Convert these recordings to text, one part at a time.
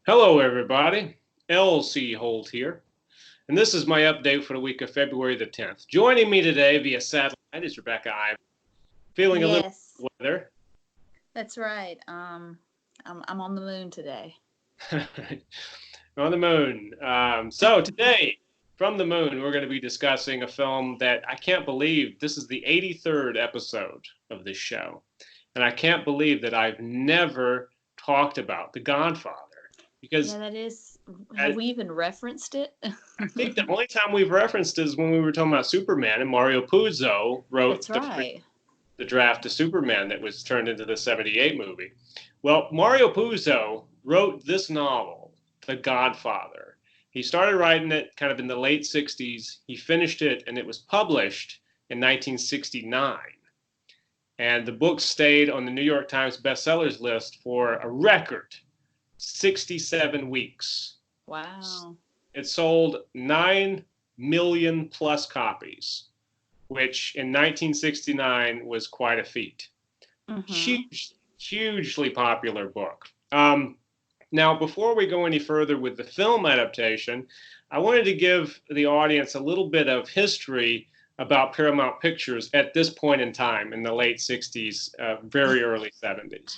Hello, everybody. LC Holt here, and this is my update for the week of February the 10th. Joining me today via satellite is Rebecca Ivey, feeling a little Yes, weather. that's right. I'm on the moon today. On the moon. So today, from the moon, we're going to be discussing a film that I can't believe this is the 83rd episode of this show, and I can't believe that I've never talked about The Godfather Yeah, because that is. I, Have we even referenced it? I think the only time we've referenced is when we were talking about Superman, and Mario Puzo That's wrote right. the draft of Superman that was turned into the 78 movie. Well, Mario Puzo wrote this novel, The Godfather. He started writing it kind of in the late 60s. He finished it, and it was published in 1969. And the book stayed on the New York Times bestsellers list for a record 67 weeks. Wow. It sold 9 million plus copies, which in 1969 was quite a feat. Mm-hmm. Hugely popular book. Now, before we go any further with the film adaptation, I wanted to give the audience a little bit of history about Paramount Pictures at this point in time in the late 60s, very early 70s.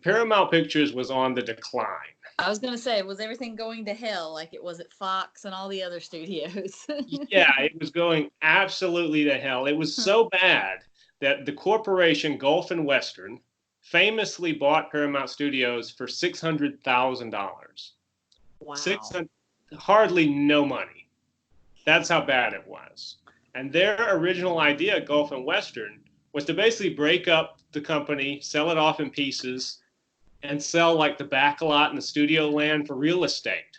Paramount Pictures was on the decline. I was gonna say, was everything going to hell like it was at Fox and all the other studios? Yeah, it was going absolutely to hell. It was so bad that the corporation Gulf and Western famously bought Paramount Studios for $600,000. Six Wow. hundred, hardly no money. That's how bad it was. And their original idea, Gulf and Western, was to basically break up the company, sell it off in pieces, and sell like the back lot and the studio land for real estate.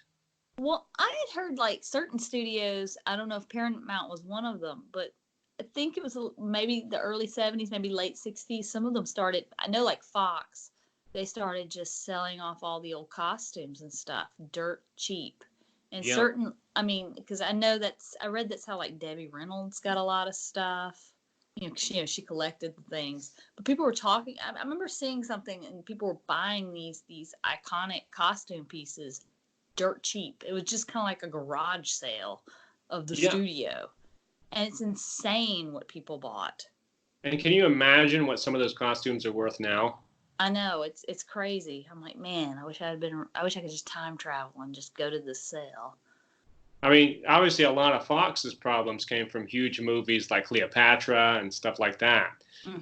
Well, I had heard like certain studios. I don't know if Paramount was one of them, but I think it was maybe the early '70s, maybe late '60s. Some of them started. I know, like Fox, they started just selling off all the old costumes and stuff, dirt cheap. And Yeah. certain, I mean, because I know I read that's how like Debbie Reynolds got a lot of stuff. She collected the things. But people were talking. I remember seeing something, and people were buying these iconic costume pieces dirt cheap. It was just kind of like a garage sale of the Yeah. studio. And it's insane what people bought. And can you imagine what some of those costumes are worth now? I know it's crazy. I'm like, man, I wish I could just time travel and just go to the sale. I mean, obviously, a lot of Fox's problems came from huge movies like Cleopatra and stuff like that.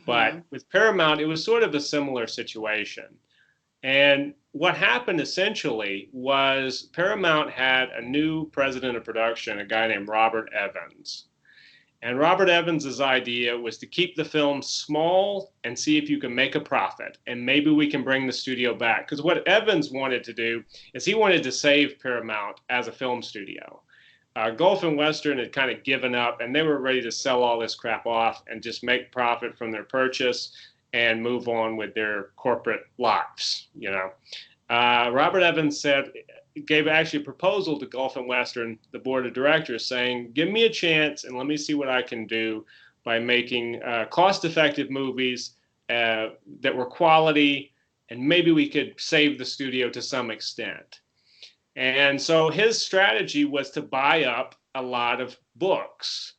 But Mm-hmm. with Paramount, it was sort of a similar situation. And what happened essentially was Paramount had a new president of production, a guy named Robert Evans. And Robert Evans' idea was to keep the film small and see if you can make a profit. And maybe we can bring the studio back. Because what Evans wanted to do is he wanted to save Paramount as a film studio. Gulf and Western had kind of given up, and they were ready to sell all this crap off and just make profit from their purchase and move on with their corporate lives. Robert Evans gave actually a proposal to Gulf and Western, the board of directors, saying, "Give me a chance and let me see what I can do by making cost-effective movies that were quality, and maybe we could save the studio to some extent." And so his strategy was to buy up a lot of books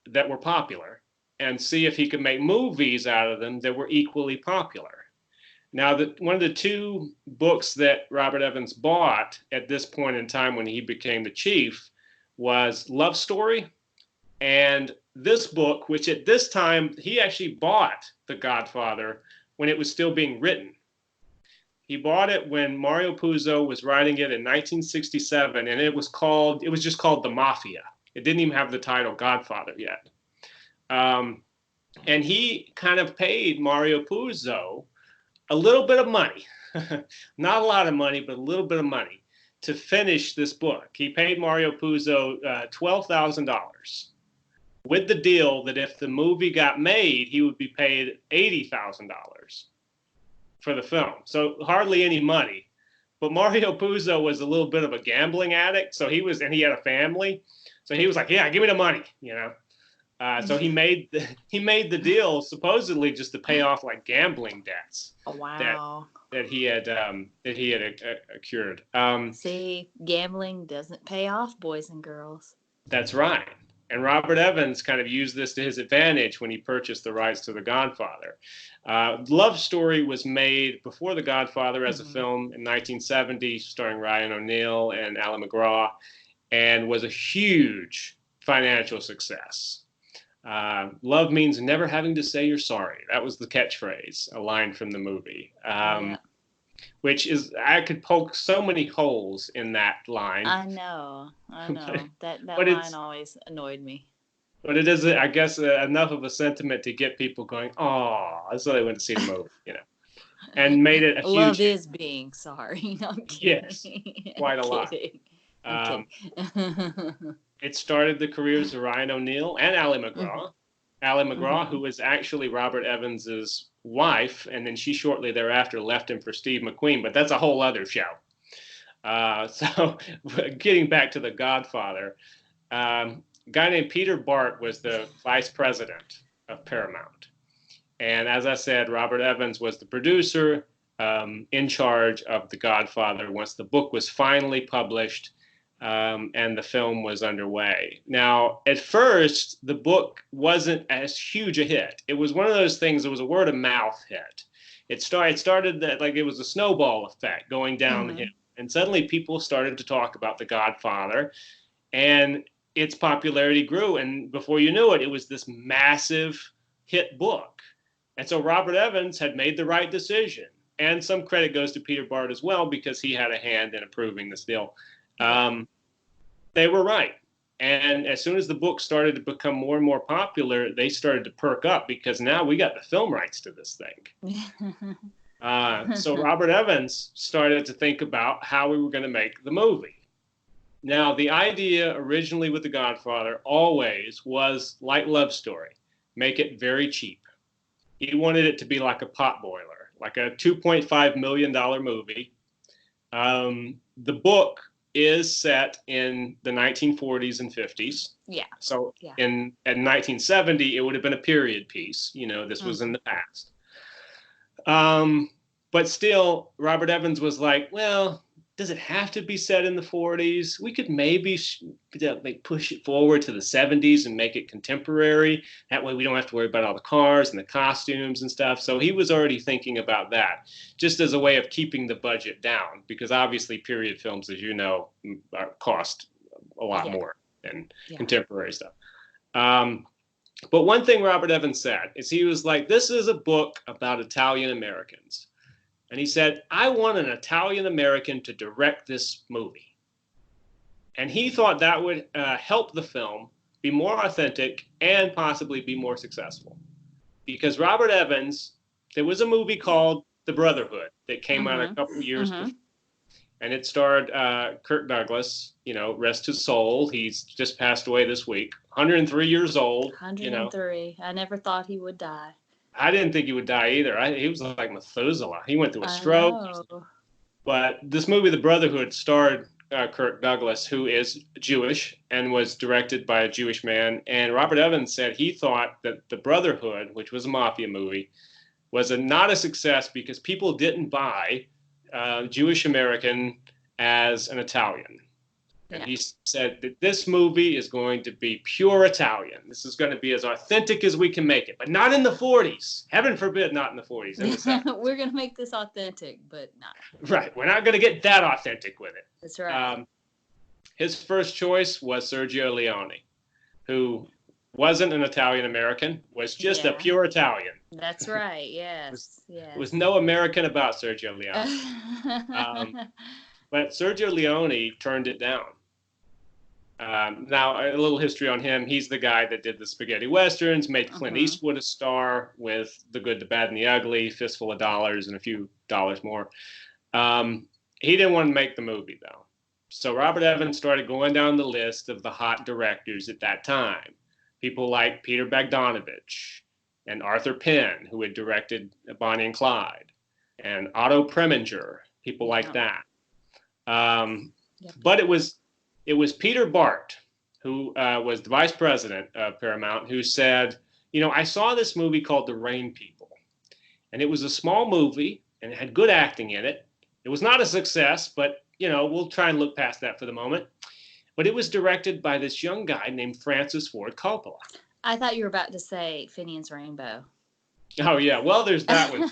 that were popular and see if he could make movies out of them that were equally popular. Now, one of the two books that Robert Evans bought at this point in time when he became the chief was Love Story. And this book, which at this time he actually bought The Godfather when it was still being written. He bought it when Mario Puzo was writing it in 1967, and it was just called The Mafia. It didn't even have the title Godfather yet. Um, and he kind of paid Mario Puzo a little bit of money, not a lot of money, but a little bit of money to finish this book. He paid Mario Puzo $12,000 with the deal that if the movie got made, he would be paid $80,000 for the film. So hardly any money. But Mario Puzo was a little bit of a gambling addict, and he had a family, so he was like, "Yeah, give me the money." So he made the deal supposedly just to pay off like gambling debts Oh, that wow. accrued. See, gambling doesn't pay off, boys and girls. That's right. And Robert Evans kind of used this to his advantage when he purchased the rights to The Godfather. Love Story was made before The Godfather as a film in 1970, starring Ryan O'Neal and Alan McGraw, and was a huge financial success. Love means never having to say you're sorry. That was the catchphrase, a line from the movie. Which is, I could poke so many holes in that line. I know. that line always annoyed me. But it is, I guess, enough of a sentiment to get people going, oh, that's why they went to see the movie, and made it a huge... Love is being sorry. No, I'm kidding. Yes, quite a lot. I'm kidding. It started the careers of Ryan O'Neal and Ally McGraw. Ally McGraw, who was actually Robert Evans's wife, and then she shortly thereafter left him for Steve McQueen, but that's a whole other show. So getting back to The Godfather, a guy named Peter Bart was the vice president of Paramount. And as I said, Robert Evans was the producer in charge of The Godfather once the book was finally published and the film was underway. Now, at first, the book wasn't as huge a hit. It was one of those things, it was a word of mouth hit. It started that, like it was a snowball effect going down the hill. And suddenly people started to talk about The Godfather, and its popularity grew. And before you knew it, it was this massive hit book. And so Robert Evans had made the right decision. And some credit goes to Peter Bart as well, because he had a hand in approving this deal. They were right. And as soon as the book started to become more and more popular, they started to perk up, because now we got the film rights to this thing. So Robert Evans started to think about how we were going to make the movie. Now, the idea originally with The Godfather always was like Love Story, make it very cheap. He wanted it to be like a potboiler, like a $2.5 million movie. The book is set in the 1940s and 50s. Yeah. So in 1970, it would have been a period piece. This was in the past. But still, Robert Evans was like, well, does it have to be set in the 40s? We could maybe push it forward to the 70s and make it contemporary. That way we don't have to worry about all the cars and the costumes and stuff. So he was already thinking about that, just as a way of keeping the budget down, because obviously period films, as you know, cost a lot more than contemporary stuff. But one thing Robert Evans said is he was like, this is a book about Italian Americans. And he said, I want an Italian American to direct this movie. And he thought that would help the film be more authentic and possibly be more successful. Because Robert Evans, there was a movie called The Brotherhood that came out a couple of years before. And it starred Kirk Douglas, rest his soul. He's just passed away this week. 103 years old. 103. I never thought he would die. I didn't think he would die either. He was like Methuselah. He went through a stroke. But this movie, The Brotherhood, starred Kirk Douglas, who is Jewish and was directed by a Jewish man. And Robert Evans said he thought that The Brotherhood, which was a mafia movie, was not a success because people didn't buy Jewish American as an Italian. And he said that this movie is going to be pure Italian. This is going to be as authentic as we can make it, but not in the 40s. Heaven forbid, not in the 40s. We're going to make this authentic, but not. Right. We're not going to get that authentic with it. That's right. His first choice was Sergio Leone, who wasn't an Italian American, was just a pure Italian. That's right. Yes. There was no American about Sergio Leone. But Sergio Leone turned it down. Now, a little history on him. He's the guy that did the spaghetti westerns, made Clint Eastwood a star with The Good, the Bad, and the Ugly, Fistful of Dollars, and a few dollars more. He didn't want to make the movie, though. So Robert Evans started going down the list of the hot directors at that time. People like Peter Bogdanovich and Arthur Penn, who had directed Bonnie and Clyde, and Otto Preminger, people like that. But it was Peter Bart, who was the vice president of Paramount, who said, I saw this movie called The Rain People. And it was a small movie. and it had good acting in it. It was not a success, but we'll try and look past that for the moment. But it was directed by this young guy named Francis Ford Coppola. I thought you were about to say Finian's Rainbow. Oh yeah, well there's that one,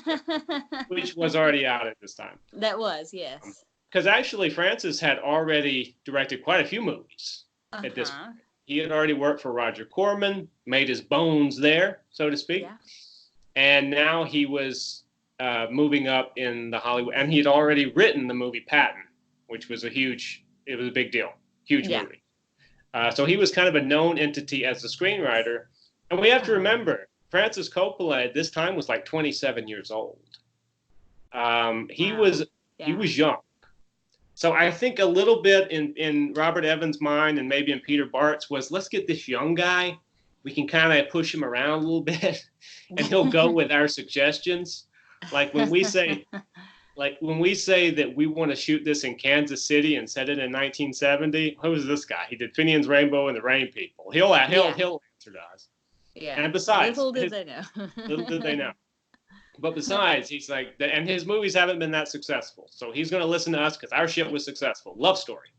which was already out at this time. That was, yes. Because actually Francis had already directed quite a few movies at this point. He had already worked for Roger Corman, made his bones there, so to speak. Yeah. And now he was moving up in the Hollywood, and he had already written the movie Patton, which was a big deal, huge movie. So he was kind of a known entity as a screenwriter. And we have to remember, Francis Coppola at this time was like 27 years old. He was young. So I think a little bit in Robert Evans' mind and maybe in Peter Bart's was, let's get this young guy. We can kind of push him around a little bit, and he'll go with our suggestions. Like when we say that we want to shoot this in Kansas City and set it in 1970, who's this guy? He did Finian's Rainbow and The Rain People. He'll answer to us. Yeah. And besides, little did they know. Little did they know. But besides, he's like, and his movies haven't been that successful, so he's going to listen to us because our shit was successful. Love story.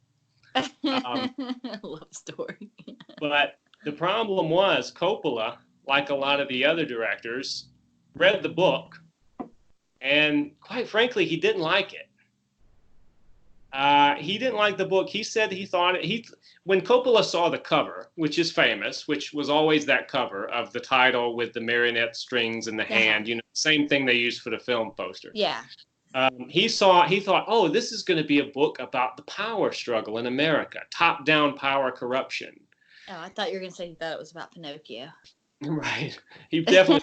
Love story. But the problem was Coppola, like a lot of the other directors, read the book, and quite frankly, he didn't like it. He didn't like the book. He said he thought when Coppola saw the cover, which is famous, which was always that cover of the title with the marionette strings in the hand, same thing they used for the film poster. Yeah. He thought, oh, this is going to be a book about the power struggle in America, top-down power corruption. Oh, I thought you were going to say he thought it was about Pinocchio. Right. He definitely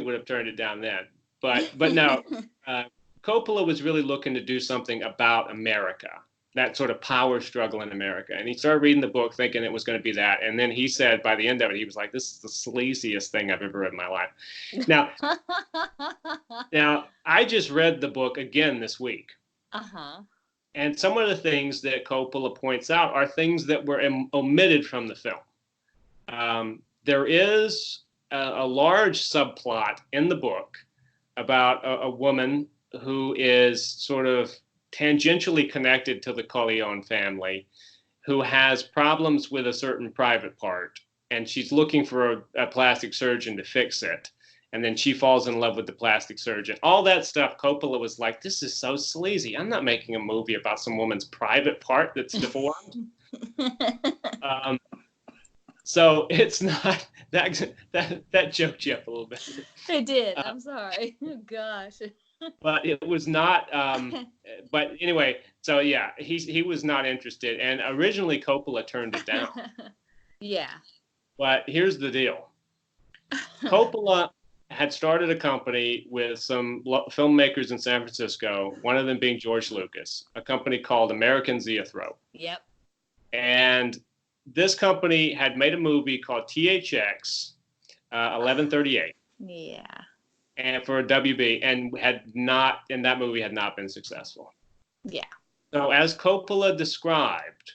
would have turned it down then. But no, Coppola was really looking to do something about America, that sort of power struggle in America. And he started reading the book thinking it was going to be that. And then he said by the end of it, he was like, this is the sleaziest thing I've ever read in my life. Now, I just read the book again this week. Uh-huh. And some of the things that Coppola points out are things that were omitted from the film. There is a large subplot in the book about a woman who is sort of tangentially connected to the Corleone family, who has problems with a certain private part, and she's looking for a plastic surgeon to fix it. And then she falls in love with the plastic surgeon. All that stuff, Coppola was like, this is so sleazy. I'm not making a movie about some woman's private part that's deformed. So it's not that joked you up a little bit. It did. I'm sorry. Oh, gosh. But it was not. But anyway, so yeah, he was not interested, and originally Coppola turned it down. Yeah. But here's the deal. Coppola had started a company with some filmmakers in San Francisco, one of them being George Lucas, a company called American Zoetrope. Yep. And this company had made a movie called THX 1138. Yeah. And for a WB, and that movie had not been successful. Yeah. So as Coppola described,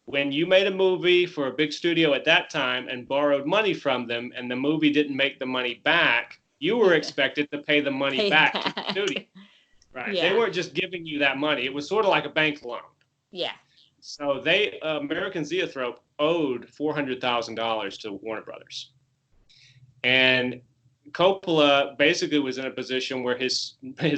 when you made a movie for a big studio at that time and borrowed money from them and the movie didn't make the money back, you were expected to pay the money back to the studio. Right. Yeah. They weren't just giving you that money. It was sort of like a bank loan. Yeah. So American Zoetrope owed $400,000 to Warner Brothers. And Coppola basically was in a position where his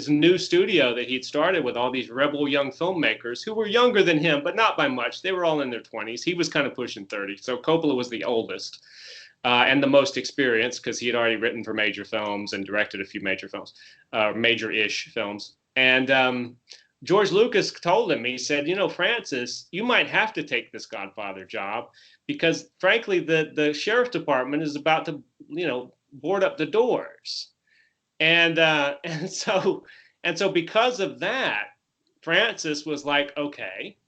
new studio that he'd started with all these rebel young filmmakers who were younger than him, but not by much. They were all in their 20s. He was kind of pushing 30. So Coppola was the oldest and the most experienced because he had already written for major films and directed a few major films, major-ish films. And George Lucas told him, he said, Francis, you might have to take this Godfather job because, frankly, the sheriff department is about to, board up the doors. And so because of that, Francis was like, okay.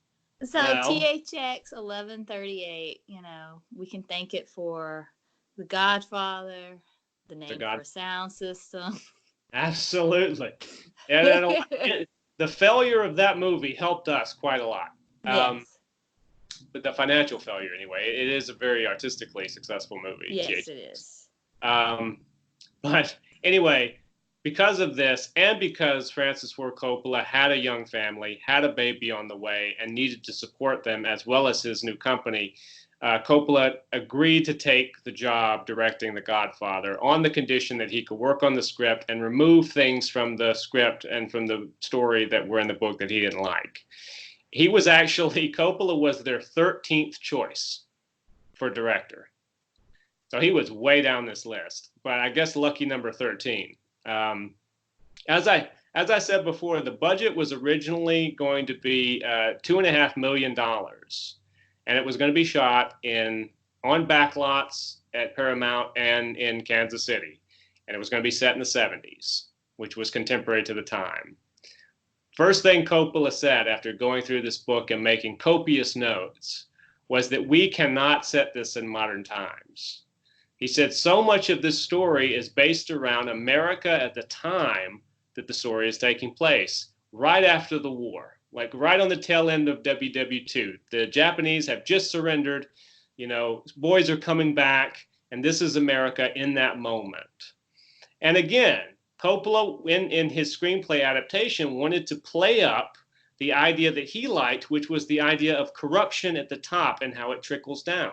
So THX 1138, we can thank it for the Godfather, the name for a sound system. Absolutely. And the failure of that movie helped us quite a lot. Yes. But the financial failure, anyway, it is a very artistically successful movie. Yes, it is. But anyway, because of this, and because Francis Ford Coppola had a young family, had a baby on the way, and needed to support them as well as his new company, Coppola agreed to take the job directing The Godfather on the condition that he could work on the script and remove things from the script and from the story that were in the book that he didn't like. Coppola was their 13th choice for director. So he was way down this list, but I guess lucky number 13. As I said before, the budget was originally going to be $2.5 million, and it was going to be shot on backlots at Paramount and in Kansas City, and it was going to be set in the 70s, which was contemporary to the time. First thing Coppola said after going through this book and making copious notes was that we cannot set this in modern times. He said so much of this story is based around America at the time that the story is taking place, right after the war, like right on the tail end of WW2. The Japanese have just surrendered, boys are coming back, and this is America in that moment. And again, Coppola, in his screenplay adaptation, wanted to play up the idea that he liked, which was the idea of corruption at the top and how it trickles down.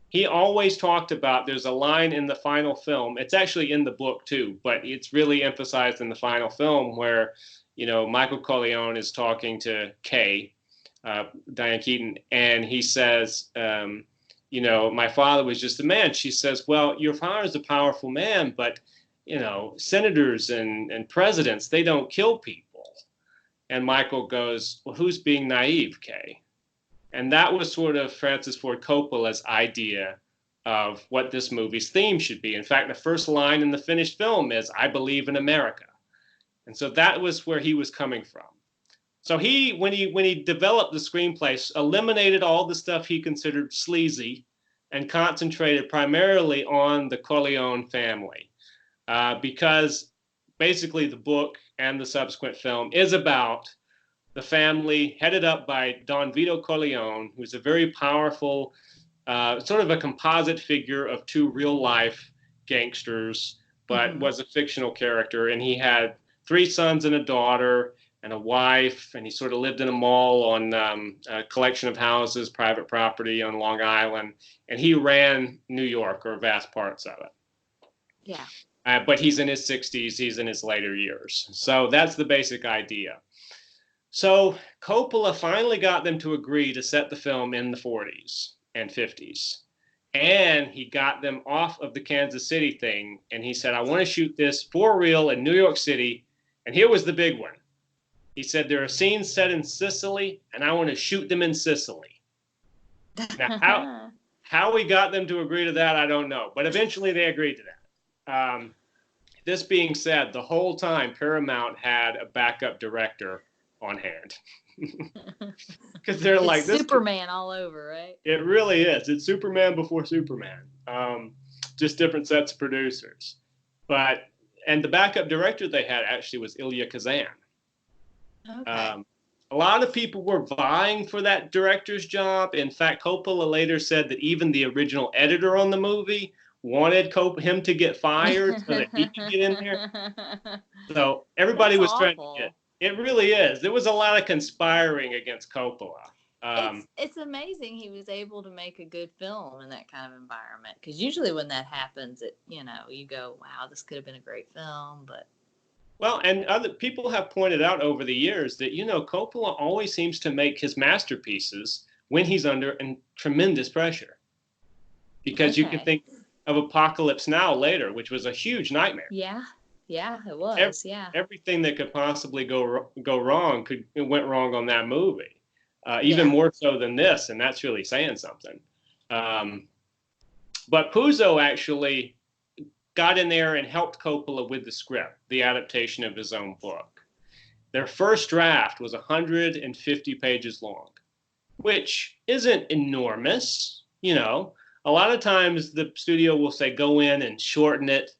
He always talked about, there's a line in the final film, it's actually in the book too, but it's really emphasized in the final film where, Michael Corleone is talking to Kay, Diane Keaton, and he says, my father was just a man. She says, well, your father is a powerful man, but, senators and presidents, they don't kill people. And Michael goes, well, who's being naive, Kay? And that was sort of Francis Ford Coppola's idea of what this movie's theme should be. In fact, the first line in the finished film is, I believe in America. And so that was where he was coming from. So when he developed the screenplay, eliminated all the stuff he considered sleazy and concentrated primarily on the Corleone family. Because basically the book and the subsequent film is about the family headed up by Don Vito Corleone, who's a very powerful, sort of a composite figure of two real-life gangsters, but was a fictional character. And he had 3 sons and a daughter and a wife, and he sort of lived in a mall on a collection of houses, private property on Long Island, and he ran New York, or vast parts of it. Yeah. But he's in his 60s, he's in his later years. So that's the basic idea. So Coppola finally got them to agree to set the film in the 40s and 50s. And he got them off of the Kansas City thing. And he said, I want to shoot this for real in New York City. And here was the big one. He said, there are scenes set in Sicily, and I want to shoot them in Sicily. Now, how we got them to agree to that, I don't know. But eventually they agreed to that. This being said, the whole time Paramount had a backup director on hand. Because they're it's like this Superman all over, right? It really is. It's Superman before Superman. Just different sets of producers. And the backup director they had actually was Elia Kazan. Okay. A lot of people were vying for that director's job. In fact, Coppola later said that even the original editor on the movie wanted him to get fired so that he could get in there. So everybody was trying to get. It really is. There was a lot of conspiring against Coppola. It's amazing he was able to make a good film in that kind of environment. Because usually when that happens, you go, wow, this could have been a great film. But well, and other people have pointed out over the years that, Coppola always seems to make his masterpieces when he's under tremendous pressure. Because you can think of Apocalypse Now later, which was a huge nightmare. Yeah, it was. Everything that could possibly go wrong went wrong on that movie, even more so than this, and that's really saying something. But Puzo actually got in there and helped Coppola with the script, the adaptation of his own book. Their first draft was 150 pages long, which isn't enormous. A lot of times the studio will say, go in and shorten it.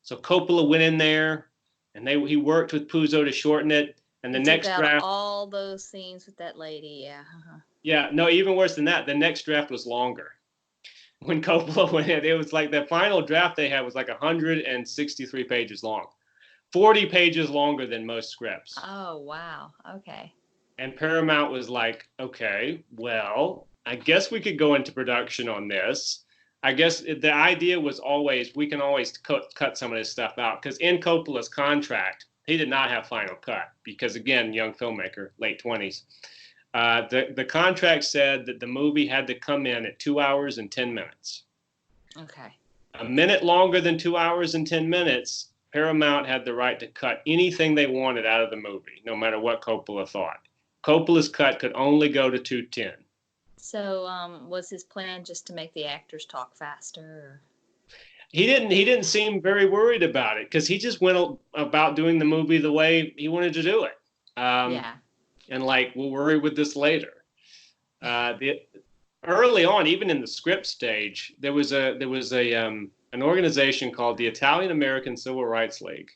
So Coppola went in there, and he worked with Puzo to shorten it. And the next draft, all those scenes with that lady, yeah. Yeah, no, even worse than that. The next draft was longer. When Coppola went in, it was like the final draft they had was like 163 pages long, 40 pages longer than most scripts. Oh, wow. Okay. And Paramount was like, okay, well, I guess we could go into production on this. I guess the idea was always we can always cut some of this stuff out because in Coppola's contract, he did not have final cut because, again, young filmmaker, late 20s. The contract said that the movie had to come in at 2 hours and 10 minutes. Okay. A minute longer than 2 hours and 10 minutes, Paramount had the right to cut anything they wanted out of the movie, no matter what Coppola thought. Coppola's cut could only go to 2:10. So, was his plan just to make the actors talk faster? Or? He didn't seem very worried about it because he just went about doing the movie the way he wanted to do it. Yeah. And like, we'll worry with this later. Early on, even in the script stage, there was an organization called the Italian American Civil Rights League,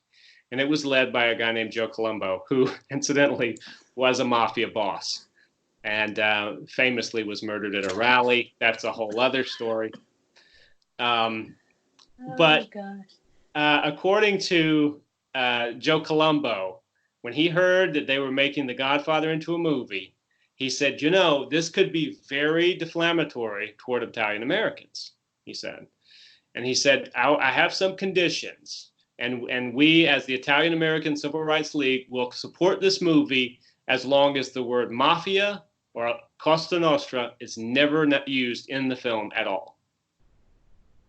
and it was led by a guy named Joe Colombo, who incidentally was a mafia boss and famously was murdered at a rally. That's a whole other story. But according to Joe Colombo, when he heard that they were making The Godfather into a movie, he said, you know, this could be very deflammatory toward Italian Americans, he said. And he said, I have some conditions, and we, as the Italian American Civil Rights League, will support this movie as long as the word mafia or Cosa Nostra is never used in the film at all.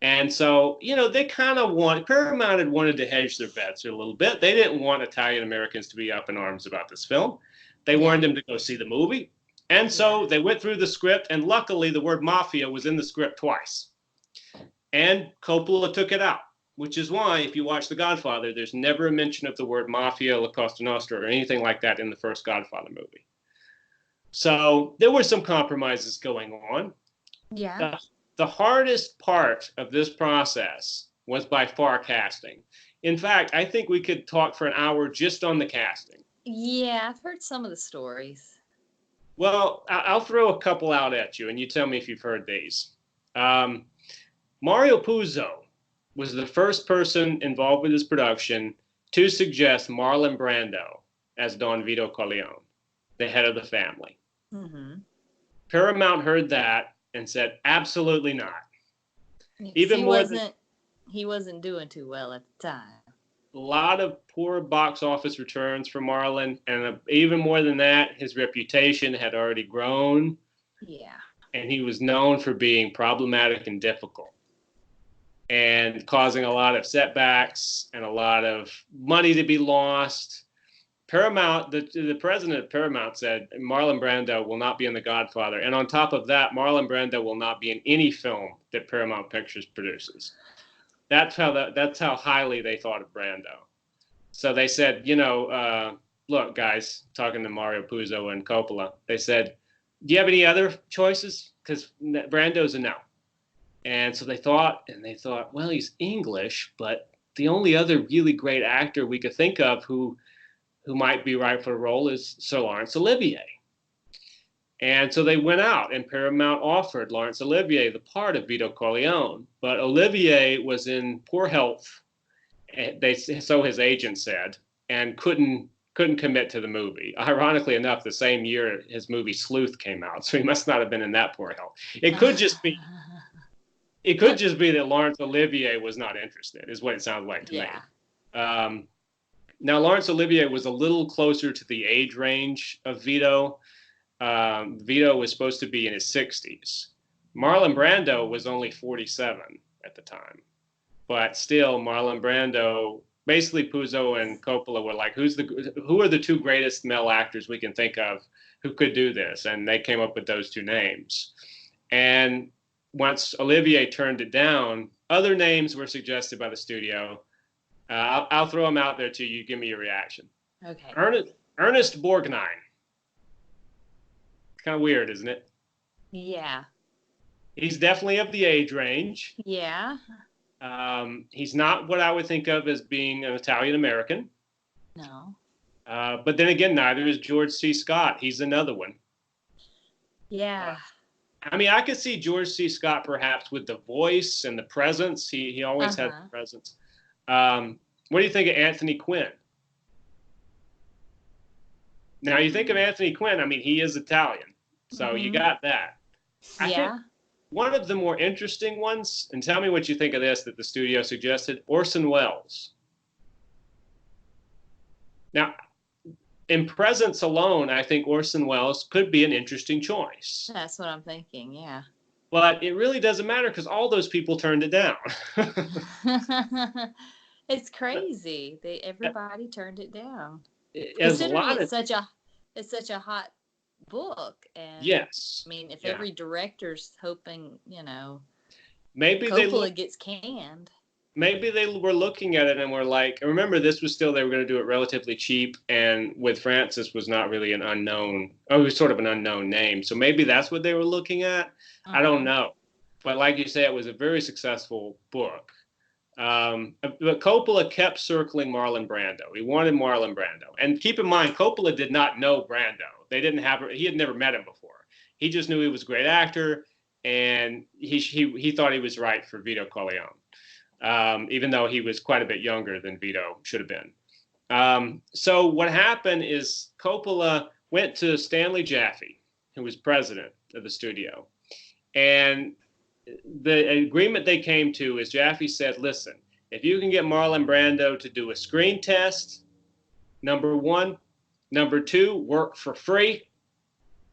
And so, you know, they kind of Paramount had wanted to hedge their bets a little bit. They didn't want Italian Americans to be up in arms about this film. They wanted them to go see the movie. And so they went through the script, and luckily the word mafia was in the script twice. And Coppola took it out, which is why, if you watch The Godfather, there's never a mention of the word mafia, La Cosa Nostra, or anything like that in the first Godfather movie. So there were some compromises going on. Yeah. The hardest part of this process was by far casting. In fact, I think we could talk for an hour just on the casting. Yeah, I've heard some of the stories. Well, I'll throw a couple out at you, and you tell me if you've heard these. Mario Puzo was the first person involved with this production to suggest Marlon Brando as Don Vito Corleone, the head of the family. Mm-hmm. Paramount heard that and said, absolutely not. He wasn't doing too well at the time. A lot of poor box office returns for Marlon, and even more than that, his reputation had already grown. Yeah. And he was known for being problematic and difficult and causing a lot of setbacks and a lot of money to be lost. Paramount, the president of Paramount said Marlon Brando will not be in The Godfather. And on top of that, Marlon Brando will not be in any film that Paramount Pictures produces. That's how highly they thought of Brando. So they said, you know, look, guys, talking to Mario Puzo and Coppola, they said, do you have any other choices? Because Brando's a no. And so they thought, well, he's English, but the only other really great actor we could think of who might be right for the role is Sir Laurence Olivier. And so they went out, and Paramount offered Laurence Olivier the part of Vito Corleone, but Olivier was in poor health, so his agent said, and couldn't commit to the movie. Ironically enough, the same year his movie Sleuth came out, so he must not have been in that poor health. It could just be that Laurence Olivier was not interested, is what it sounds like to me. Now, Laurence Olivier was a little closer to the age range of Vito. Vito was supposed to be in his 60s. Marlon Brando was only 47 at the time. But still, Marlon Brando, basically Puzo and Coppola were like, who are the two greatest male actors we can think of who could do this? And they came up with those two names. And once Olivier turned it down, other names were suggested by the studio. I'll throw them out there to you. Give me your reaction. Okay. Ernest Borgnine. Kind of weird, isn't it? Yeah. He's definitely of the age range. Yeah. He's not what I would think of as being an Italian American. No. But then again, neither is George C. Scott. He's another one. Yeah. I mean, I could see George C. Scott perhaps with the voice and the presence. He always had the presence. What do you think of Anthony Quinn? Now, you think of Anthony Quinn, I mean, he is Italian. So you got that. I think Yeah. one of the more interesting ones, and tell me what you think of this that the studio suggested, Orson Welles. Now, in presence alone, I think Orson Welles could be an interesting choice. That's what I'm thinking. Yeah. But it really doesn't matter because all those people turned it down. It's crazy. Everybody turned it down. As a Considering lot of it's such a hot book, and yes, I mean, if yeah. every director's hoping, Maybe Coppola gets canned. Maybe they were looking at it and were like, remember, this was still, they were going to do it relatively cheap, and with Francis was not really an unknown, it was sort of an unknown name. So maybe that's what they were looking at. I don't know. But like you say, it was a very successful book. But Coppola kept circling Marlon Brando. He wanted Marlon Brando. And keep in mind, Coppola did not know Brando. He had never met him before. He just knew he was a great actor, and he thought he was right for Vito Corleone. Even though he was quite a bit younger than Vito should have been. So what happened is Coppola went to Stanley Jaffe, who was president of the studio. And the agreement they came to is Jaffe said, listen, if you can get Marlon Brando to do a screen test, number one. Number two, work for free.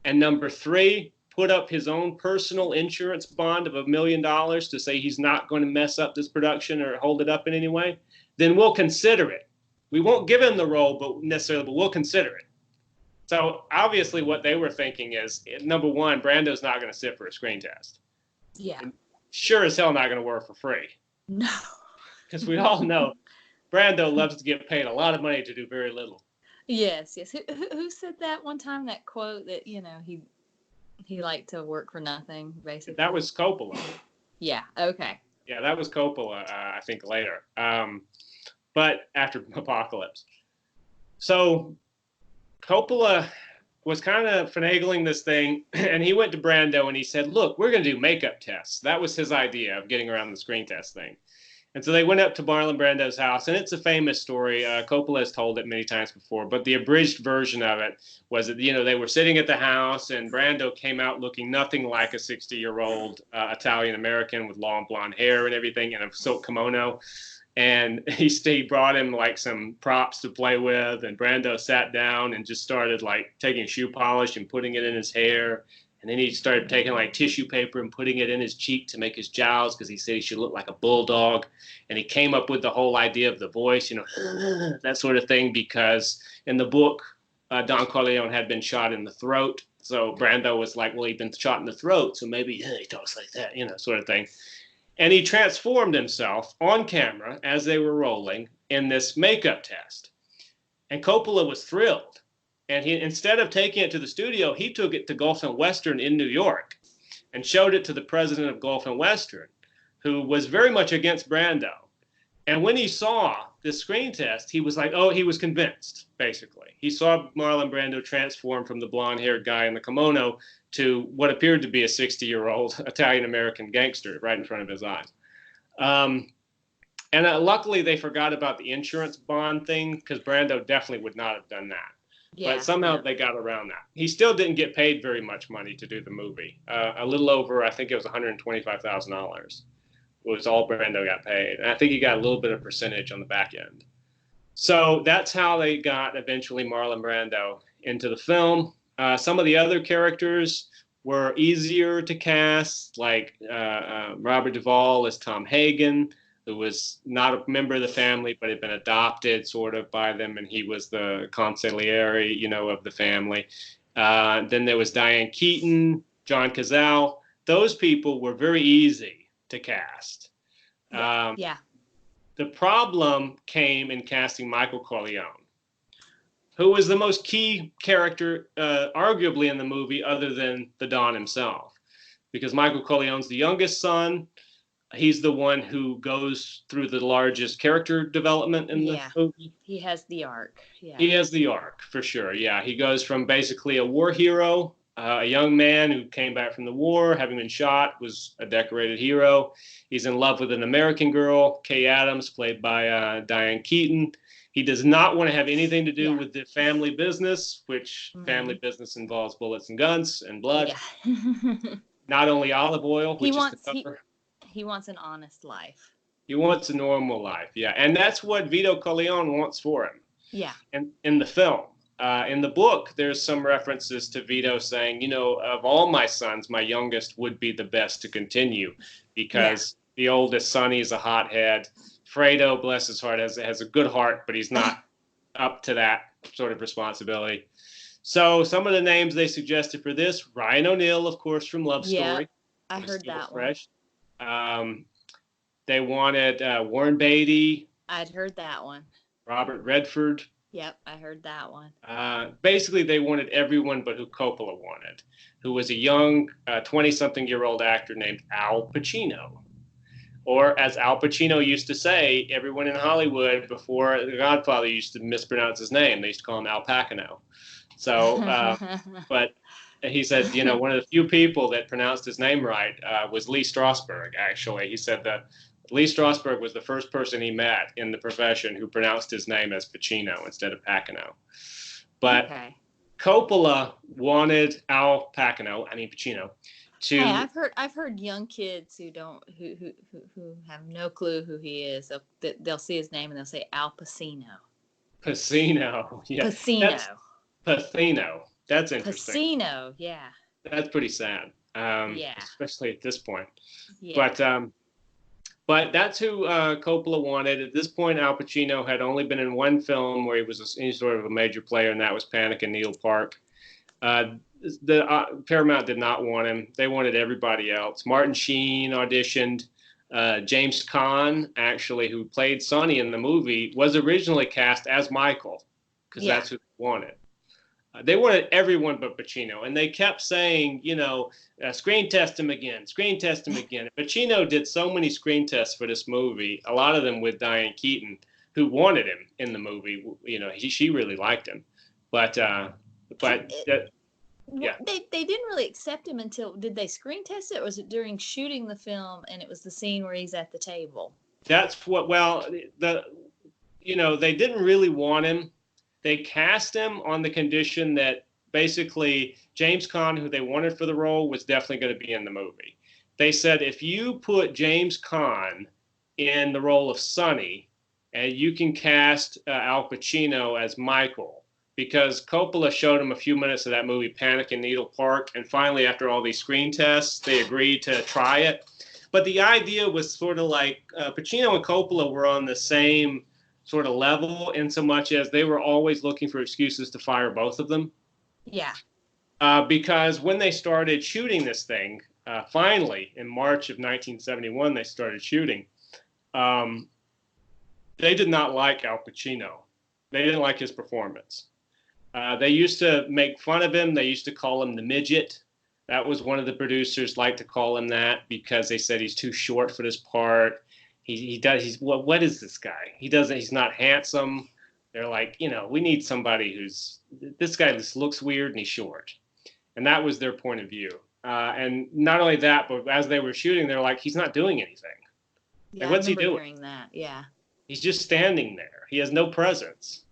And number three, put up his own personal insurance bond of $1 million to say he's not going to mess up this production or hold it up in any way, then we'll consider it. We won't give him the role, but we'll consider it. So obviously what they were thinking is, number one, Brando's not going to sit for a screen test. Yeah. And sure as hell not going to work for free. No. Because we all know Brando loves to get paid a lot of money to do very little. Yes. Who said that one time, that quote that, he liked to work for nothing, basically? That was Coppola. Yeah, okay. Yeah, that was Coppola, I think, later. But after Apocalypse. So Coppola was kind of finagling this thing, and he went to Brando and he said, look, we're going to do makeup tests. That was his idea of getting around the screen test thing. And so they went up to Marlon Brando's house, and it's a famous story. Coppola has told it many times before, but the abridged version of it was that, they were sitting at the house, and Brando came out looking nothing like a 60-year-old Italian-American with long blonde hair and everything in a silk kimono. And he brought him like some props to play with, and Brando sat down and just started like taking shoe polish and putting it in his hair. And then he started taking like tissue paper and putting it in his cheek to make his jowls, because he said he should look like a bulldog. And he came up with the whole idea of the voice, that sort of thing, because in the book, Don Corleone had been shot in the throat. So Brando was like, well, he'd been shot in the throat, so maybe he talks like that, sort of thing. And he transformed himself on camera as they were rolling in this makeup test. And Coppola was thrilled. And he, instead of taking it to the studio, he took it to Gulf and Western in New York and showed it to the president of Gulf and Western, who was very much against Brando. And when he saw this screen test, he was like, he was convinced, basically. He saw Marlon Brando transform from the blonde-haired guy in the kimono to what appeared to be a 60-year-old Italian-American gangster right in front of his eyes. And luckily, they forgot about the insurance bond thing, because Brando definitely would not have done that. Yeah, but somehow they got around that. He still didn't get paid very much money to do the movie. A little over, I think it was $125,000 was all Brando got paid. And I think he got a little bit of percentage on the back end. So that's how they got eventually Marlon Brando into the film. Some of the other characters were easier to cast, like Robert Duvall as Tom Hagen, who was not a member of the family, but had been adopted sort of by them, and he was the consigliere, of the family. Then there was Diane Keaton, John Cazale. Those people were very easy to cast. Yeah. The problem came in casting Michael Corleone, who was the most key character, arguably, in the movie, other than the Don himself, because Michael Corleone's the youngest son. He's the one who goes through the largest character development in the movie. He has the arc. Yeah. He has the arc, for sure. Yeah, he goes from basically a war hero A young man who came back from the war, having been shot, was a decorated hero. He's in love with an American girl, Kay Adams, played by Diane Keaton. He does not want to have anything to do Yeah. with the family business, which family business involves bullets and guns and blood. Yeah. Not only olive oil, he which is the wants cover. he wants an honest life. He wants a normal life, yeah. And that's what Vito Corleone wants for him. Yeah. And in the film. In the book, there's some references to Vito saying, of all my sons, my youngest would be the best to continue because the oldest, Sonny, is a hothead. Fredo, bless his heart, has a good heart, but he's not up to that sort of responsibility. So some of the names they suggested for this, Ryan O'Neal, of course, from Love Story. I heard that fresh. They wanted Warren Beatty. I'd heard that one. Robert Redford. Yep, I heard that one. Basically, they wanted everyone but who Coppola wanted, who was a young 20-something-year-old actor named Al Pacino. Or, as Al Pacino used to say, everyone in Hollywood before The Godfather used to mispronounce his name. They used to call him Al Pacino. So, but he said, one of the few people that pronounced his name right was Lee Strasberg, actually. He said that Lee Strasberg was the first person he met in the profession who pronounced his name as Pacino instead of Pacino. But Coppola wanted Pacino, to. Hey, I've heard young kids who have no clue who he is. They'll see his name and they'll say Al Pacino. Pacino, yeah. Pacino. That's interesting. Pacino, yeah. That's pretty sad. Yeah. Especially at this point. Yeah. But that's who Coppola wanted. At this point, Al Pacino had only been in one film where he was any sort of a major player, and that was Panic in Needle Park. The Paramount did not want him. They wanted everybody else. Martin Sheen auditioned. James Caan, actually, who played Sonny in the movie, was originally cast as Michael because that's who they wanted. They wanted everyone but Pacino, and they kept saying, screen test him again, screen test him again. Pacino did so many screen tests for this movie, a lot of them with Diane Keaton, who wanted him in the movie. She really liked him, but they didn't really accept him until, did they screen test it, or was it during shooting the film and it was the scene where he's at the table? That's what. Well, they didn't really want him. They cast him on the condition that basically James Caan, who they wanted for the role, was definitely going to be in the movie. They said, if you put James Caan in the role of Sonny, and you can cast Al Pacino as Michael, because Coppola showed him a few minutes of that movie, Panic in Needle Park, and finally, after all these screen tests, they agreed to try it. But the idea was sort of like Pacino and Coppola were on the same sort of level in so much as they were always looking for excuses to fire both of them. Yeah. Because when they started shooting this thing, finally in March of 1971, they started shooting. They did not like Al Pacino. They didn't like his performance. They used to make fun of him. They used to call him the midget. That was one of the producers liked to call him that because they said he's too short for this part. What is this guy? He's not handsome. They're like, we need somebody this guy just looks weird and he's short. And that was their point of view. And not only that, but as they were shooting, they're like, he's not doing anything. Yeah, like, what's he doing? Hearing that. Yeah. He's just standing there. He has no presence,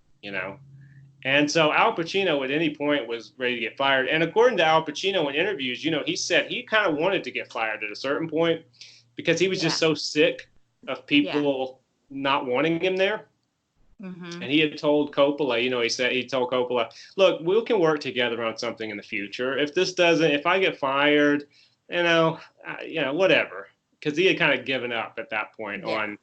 And so Al Pacino at any point was ready to get fired. And according to Al Pacino in interviews, he said he kind of wanted to get fired at a certain point because he was just so sick of people not wanting him there. Mm-hmm. And he had told Coppola, he told Coppola, look, we can work together on something in the future. If I get fired, whatever. Because he had kind of given up at that point on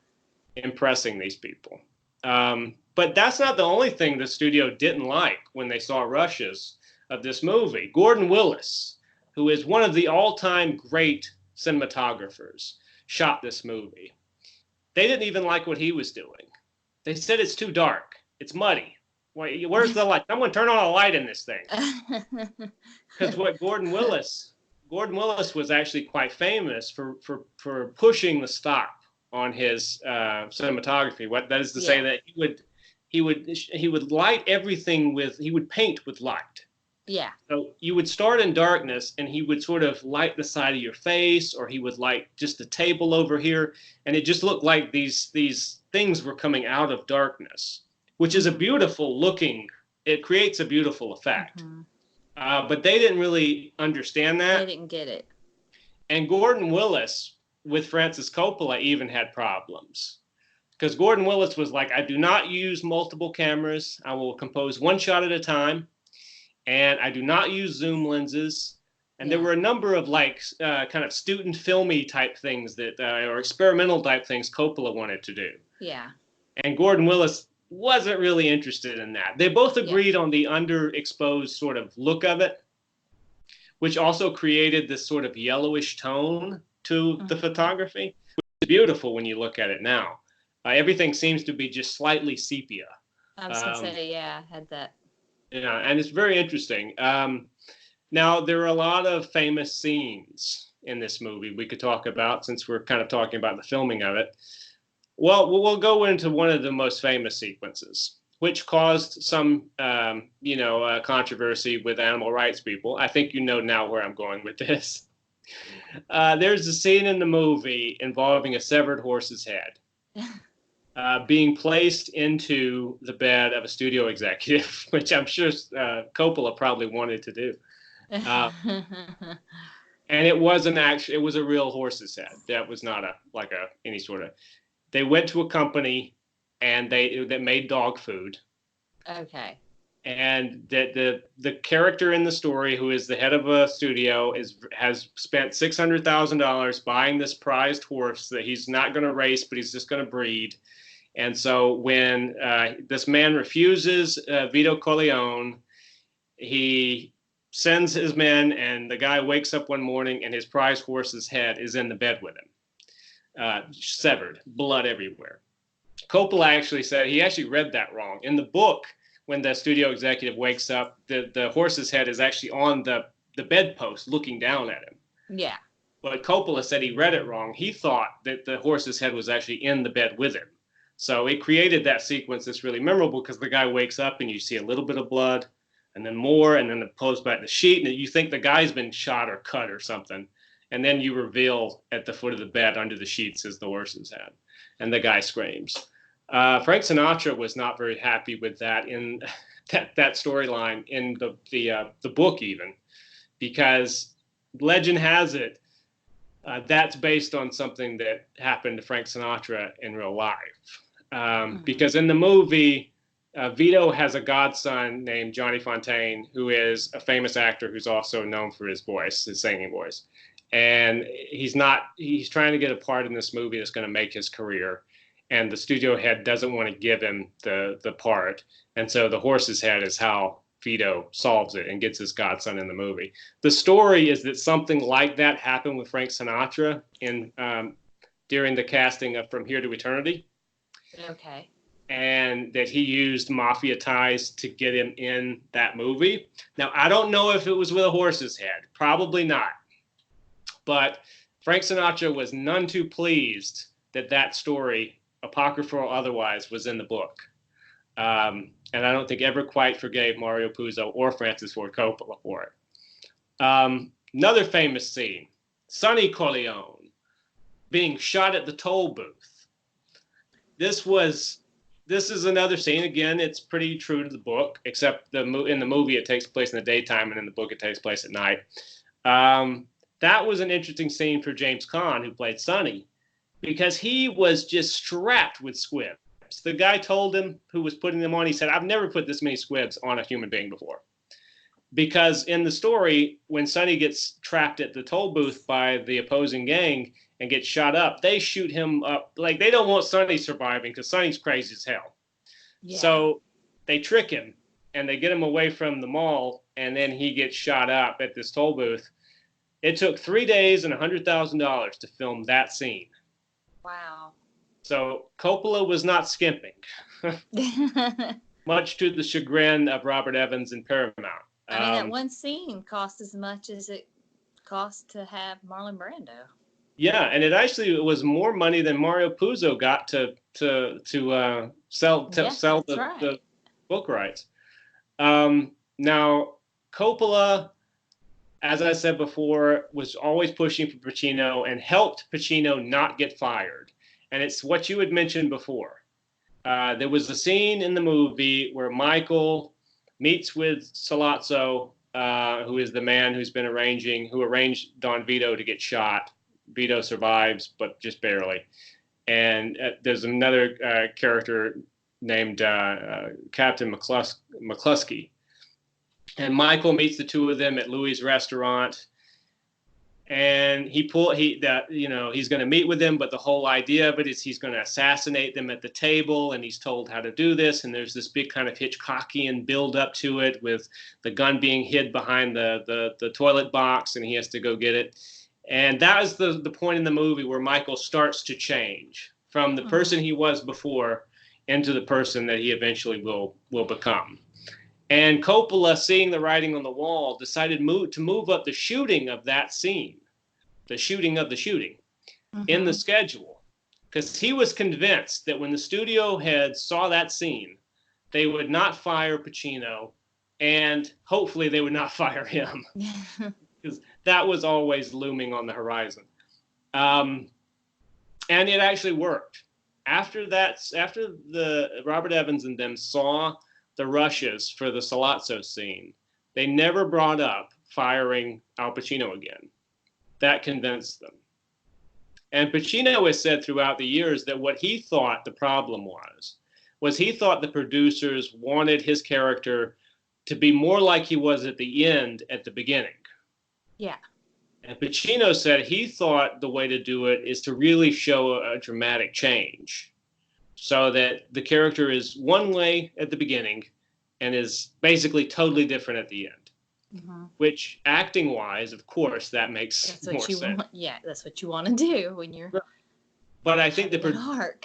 impressing these people. But that's not the only thing the studio didn't like when they saw rushes of this movie. Gordon Willis, who is one of the all-time great cinematographers, shot this movie. They didn't even like what he was doing. They said it's too dark. It's muddy. Where's the light? Someone turn on a light in this thing. Because what Gordon Willis was actually quite famous for pushing the stop on his cinematography. What that is to say that he would light everything he would paint with light. Yeah. So you would start in darkness, and he would sort of light the side of your face, or he would light just the table over here, and it just looked like these things were coming out of darkness, which is a Mm-hmm. beautiful looking. It creates a beautiful effect, Mm-hmm. but they didn't really understand They that. didn't get it. And Gordon Willis with Francis Coppola even had problems because Gordon Willis was like, I do not use multiple cameras. I will compose one shot at a time, and I do not use zoom lenses. And there Yeah. were a number of like kind of student filmy type things that or experimental type things Coppola wanted to do. Yeah. And Gordon Willis wasn't really interested in that. They both Yeah. agreed on the underexposed sort of look of it, which also created this sort of yellowish tone to the Mm-hmm. photography, which is beautiful when you look at it now. Everything seems to be just slightly sepia. I was gonna Um, say, yeah, I had that. yeah, and it's very interesting. Now, there are a lot of famous scenes in this movie we could talk about since we're kind of talking about the filming of it. Well, we'll go into one of the most famous sequences, which caused some, controversy with animal rights people. I think you know now where I'm going with this. There's a scene in the movie involving a severed horse's head being placed into the bed of a studio executive, which I'm sure Coppola probably wanted to do. Uh, and it was it was a real horse's head. That was not any sort of. They went to a company, and that made dog food, Okay. and that the character in the story, who is the head of a studio, has spent $600,000 buying this prized horse that he's not going to race, but he's just going to breed. And so when this man refuses Vito Corleone, he sends his men, and the guy wakes up one morning, and his prize horse's head is in the bed with him, severed, blood everywhere. Coppola actually said he actually read that wrong. In the book, when the studio executive wakes up, the horse's head is actually on the bedpost looking down at him. Yeah. But Coppola said he read it wrong. He thought that the horse's head was actually in the bed with him. So it created that sequence that's really memorable because the guy wakes up and you see a little bit of blood and then more, and then it pulls back the sheet, and you think the guy's been shot or cut or something. And then you reveal at the foot of the bed under the sheets is the horse's head. And the guy screams. Frank Sinatra was not very happy with that in that storyline in the book even, because legend has it that's based on something that happened to Frank Sinatra in real life. Because in the movie, Vito has a godson named Johnny Fontaine, who is a famous actor who's also known for his voice, his singing voice. And he's trying to get a part in this movie that's going to make his career. And the studio head doesn't want to give him the part. And so the horse's head is how Vito solves it and gets his godson in the movie. The story is that something like that happened with Frank Sinatra during the casting of From Here to Eternity. Okay. And that he used mafia ties to get him in that movie. Now, I don't know if it was with a horse's head. Probably not. But Frank Sinatra was none too pleased that story, apocryphal or otherwise, was in the book. And I don't think ever quite forgave Mario Puzo or Francis Ford Coppola for it. Another famous scene, Sonny Corleone being shot at the toll booth. This is another scene. Again, it's pretty true to the book, except in the movie it takes place in the daytime, and in the book it takes place at night. That was an interesting scene for James Caan, who played Sonny, because he was just strapped with squibs. The guy told him, who was putting them on, he said, I've never put this many squibs on a human being before. Because in the story, when Sonny gets trapped at the toll booth by the opposing gang and gets shot up, they shoot him up. Like, they don't want Sonny surviving because Sonny's crazy as hell. Yeah. So they trick him and they get him away from the mall, and then he gets shot up at this toll booth. It took 3 days and $100,000 to film that scene. Wow. So Coppola was not skimping, much to the chagrin of Robert Evans and Paramount. I mean, that one scene cost as much as it cost to have Marlon Brando. Yeah, and it actually was more money than Mario Puzo got to sell right. the book rights. Now, Coppola, as I said before, was always pushing for Pacino and helped Pacino not get fired. And it's what you had mentioned before. There was a scene in the movie where Michael meets with Sollozzo, who is the man who arranged Don Vito to get shot. Vito survives, but just barely. And there's another character named Captain McCluskey. And Michael meets the two of them at Louis' restaurant, and he's going to meet with them, but the whole idea of it is he's going to assassinate them at the table, and he's told how to do this. And there's this big kind of Hitchcockian build up to it, with the gun being hid behind the toilet box, and he has to go get it. And that is the point in the movie where Michael starts to change from the person he was before into the person that he eventually will become. And Coppola, seeing the writing on the wall, decided to move up the shooting of that scene, the shooting of the shooting, in the schedule. Because he was convinced that when the studio heads saw that scene, they would not fire Pacino, and hopefully they would not fire him. Because that was always looming on the horizon. And it actually worked. After the Robert Evans and them saw the rushes for the Sollozzo scene, they never brought up firing Al Pacino again. That convinced them. And Pacino has said throughout the years that what he thought the problem was he thought the producers wanted his character to be more like he was at the end at the beginning. Yeah. And Pacino said he thought the way to do it is to really show a dramatic change, so that the character is one way at the beginning and is basically totally different at the end. Which, acting-wise, of course, that makes more sense. That's what you want to do when you're. But I think the arc.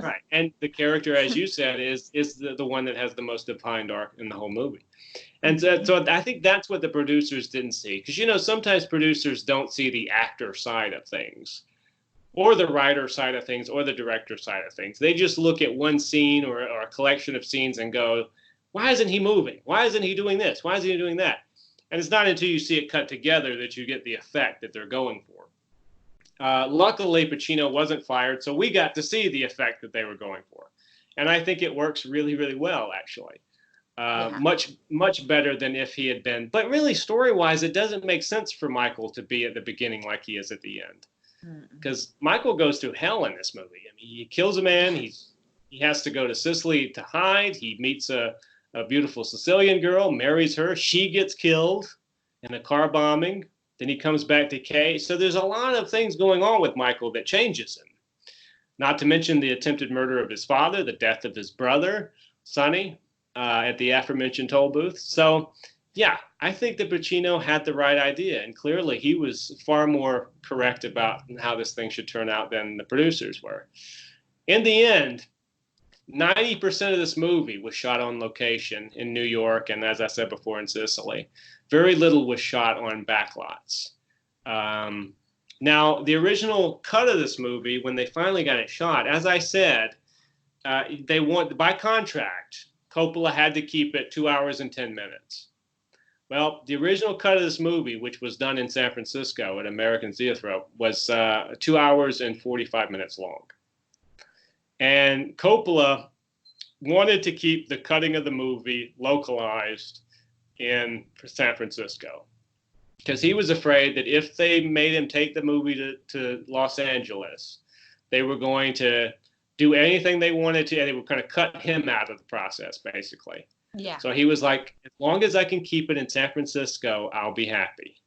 Right, and the character, as you said, is the one that has the most defined arc in the whole movie. And so I think that's what the producers didn't see, because sometimes producers don't see the actor side of things, or the writer side of things, or the director side of things. They just look at one scene or a collection of scenes and go, why isn't he moving? Why isn't he doing this? Why isn't he doing that? And it's not until you see it cut together that you get the effect that they're going for. Luckily, Pacino wasn't fired, so we got to see the effect that they were going for. And I think it works really, really well, actually. Much better than if he had been. But really, story-wise, it doesn't make sense for Michael to be at the beginning like he is at the end. Because Michael goes through hell in this movie. I mean, he kills a man. He has to go to Sicily to hide. He meets a beautiful Sicilian girl, marries her. She gets killed in a car bombing. Then he comes back to Kay. So there's a lot of things going on with Michael that changes him. Not to mention the attempted murder of his father, the death of his brother, Sonny, at the aforementioned toll booth. So, yeah, I think that Pacino had the right idea. And clearly he was far more correct about how this thing should turn out than the producers were. In the end, 90% of this movie was shot on location in New York and, as I said before, in Sicily. Very little was shot on backlots. Now, the original cut of this movie, when they finally got it shot, as I said, by contract, Coppola had to keep it 2 hours and 10 minutes. Well, the original cut of this movie, which was done in San Francisco at American Zoetrope, was 2 hours and 45 minutes long. And Coppola wanted to keep the cutting of the movie localized in San Francisco, because he was afraid that if they made him take the movie to Los Angeles, they were going to do anything they wanted to, and they were going to cut him out of the process, basically. Yeah. So he was like, as long as I can keep it in San Francisco, I'll be happy.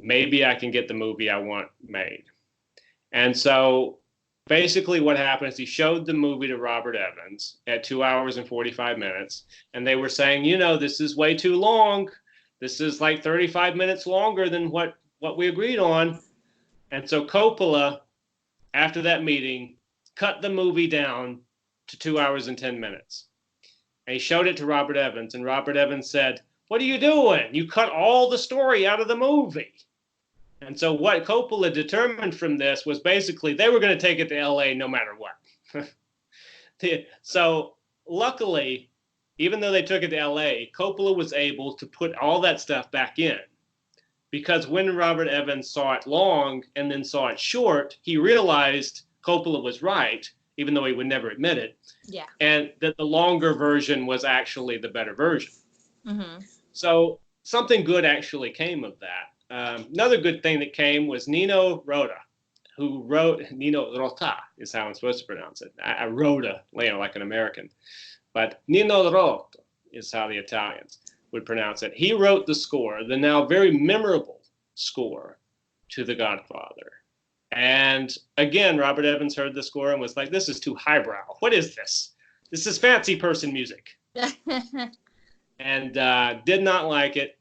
Maybe I can get the movie I want made. And so basically what happened is he showed the movie to Robert Evans at 2 hours and 45 minutes. And they were saying, this is way too long. This is like 35 minutes longer than what we agreed on. And so Coppola, after that meeting, cut the movie down to 2 hours and 10 minutes. And he showed it to Robert Evans. And Robert Evans said, "What are you doing? You cut all the story out of the movie." And so what Coppola determined from this was basically they were going to take it to LA no matter what. So luckily, even though they took it to LA, Coppola was able to put all that stuff back in. Because when Robert Evans saw it long and then saw it short, he realized Coppola was right, even though he would never admit it. Yeah. And that the longer version was actually the better version. Mm-hmm. So something good actually came of that. Another good thing that came was Nino Rota, who wrote, Nino Rota is how I'm supposed to pronounce it. I Rota, like an American. But Nino Rota is how the Italians would pronounce it. He wrote the score, the now very memorable score to The Godfather. And again, Robert Evans heard the score and was like, this is too highbrow. What is this? This is fancy person music. And did not like it.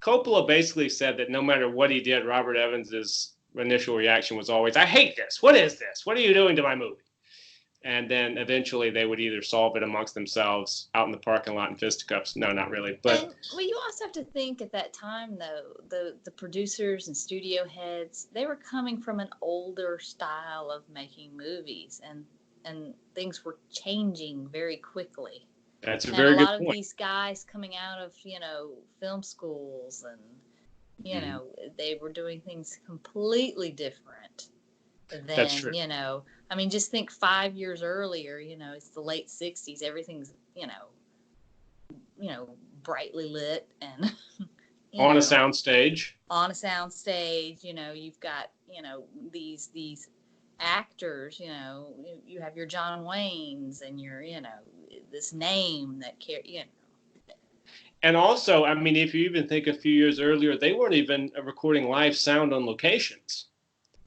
Coppola basically said that no matter what he did, Robert Evans's initial reaction was always, I hate this. What is this? What are you doing to my movie? And then eventually they would either solve it amongst themselves out in the parking lot in fisticuffs. No, not really. But well, you also have to think at that time, though, the producers and studio heads, they were coming from an older style of making movies, and things were changing very quickly. That's a very good point. And a lot of these guys coming out of, film schools and, they were doing things completely different than, just think 5 years earlier, it's the late 60s. Everything's, brightly lit and on a soundstage. On a soundstage, you've got, these actors, you have your John Waynes and your, this name that And also, if you even think a few years earlier, they weren't even recording live sound on locations.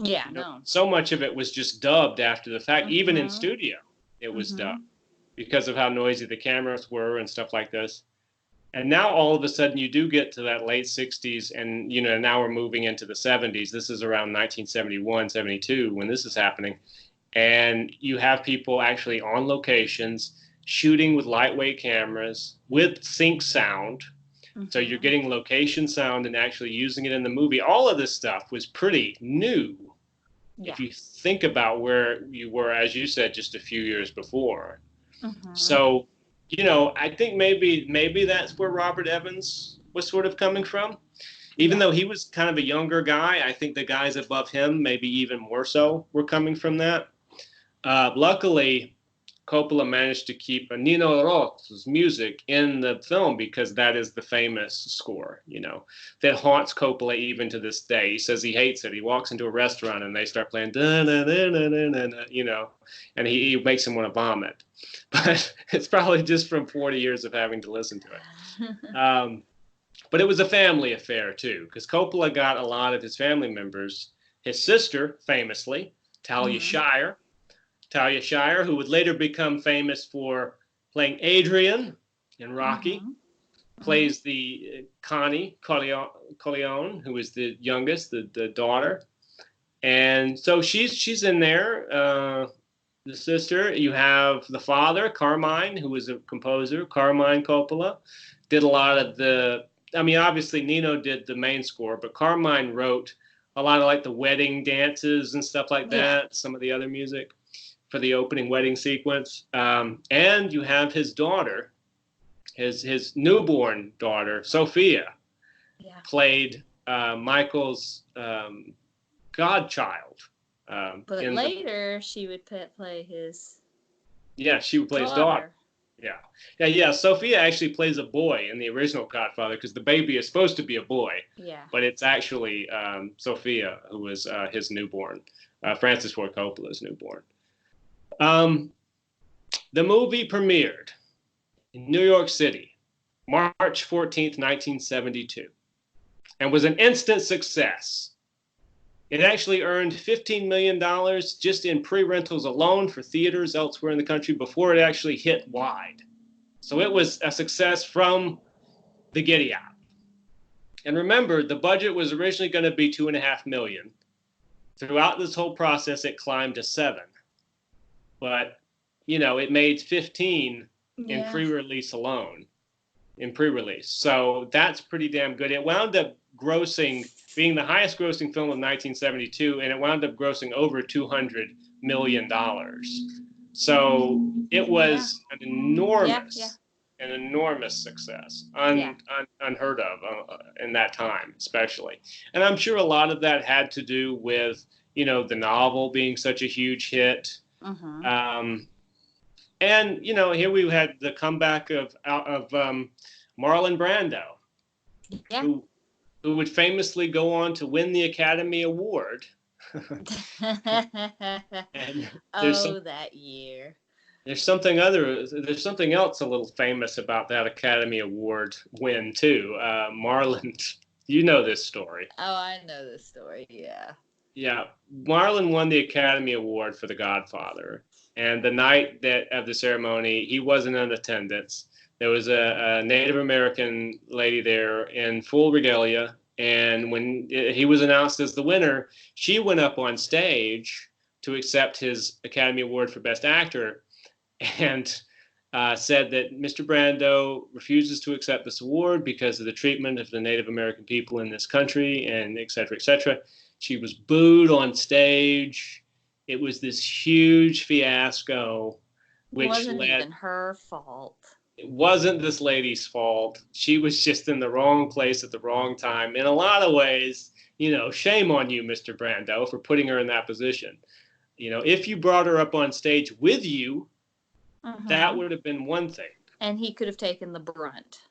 Yeah, no. So much of it was just dubbed after the fact. Even in studio, it was dubbed because of how noisy the cameras were and stuff like this. And now all of a sudden you do get to that late 60s and, now we're moving into the 70s. This is around 1971, 72 when this is happening. And you have people actually on locations shooting with lightweight cameras with sync sound. So you're getting location sound and actually using it in the movie. All of this stuff was pretty new. Yeah. If you think about where you were, as you said, just a few years before. So, I think maybe that's where Robert Evans was sort of coming from. Even though he was kind of a younger guy, I think the guys above him, maybe even more so, were coming from that. Luckily, Coppola managed to keep Nino Rota's music in the film because that is the famous score, that haunts Coppola even to this day. He says he hates it. He walks into a restaurant and they start playing, and he makes him want to vomit. But it's probably just from 40 years of having to listen to it. But it was a family affair, too, because Coppola got a lot of his family members. His sister, famously, Talia Shire, who would later become famous for playing Adrian in Rocky, plays the Connie Corleone, who is the youngest, the daughter. And so she's in there, the sister. You have the father, Carmine, who was a composer, Carmine Coppola, did a lot of obviously Nino did the main score, but Carmine wrote a lot of like the wedding dances and stuff like that, some of the other music for the opening wedding sequence. And you have his daughter, his newborn daughter, Sophia, played Michael's godchild. But later she would play his she would play his daughter. Yeah. Sophia actually plays a boy in the original Godfather because the baby is supposed to be a boy. Yeah. But it's actually Sophia who was his newborn, Francis Ford Coppola's newborn. The movie premiered in New York City, March 14th, 1972, and was an instant success. It actually earned $15 million just in pre-rentals alone for theaters elsewhere in the country before it actually hit wide. So it was a success from the giddy-up. And remember, the budget was originally going to be $2.5 million. Throughout this whole process, it climbed to $7 million. But, it made 15 in pre-release alone, So that's pretty damn good. It wound up being the highest grossing film of 1972, and it wound up grossing over $200 million. So it was an enormous an enormous success, Yeah. unheard of in that time, especially. And I'm sure a lot of that had to do with, the novel being such a huge hit. Mm-hmm. Um, and here we had the comeback of Marlon Brando, Yeah. who who would famously go on to win the Academy Award. And there's some Oh, that year. there's something else a little famous about that Academy Award win too. Marlon, you know this story. Oh, I know this story. Yeah. Yeah, Marlon won the Academy Award for The Godfather, and the night that of the ceremony, he wasn't in attendance. There was a Native American lady there in full regalia, and when he was announced as the winner, she went up on stage to accept his Academy Award for Best Actor, and said that Mr. Brando refuses to accept this award because of the treatment of the Native American people in this country, and et cetera, et cetera. She was booed on stage. It was this huge fiasco, It which wasn't led. even her fault. It wasn't this lady's fault. She was just in the wrong place at the wrong time. In a lot of ways, shame on you, Mr. Brando, for putting her in that position. If you brought her up on stage with you, that Mm-hmm. would have been one thing. And he could have taken the brunt.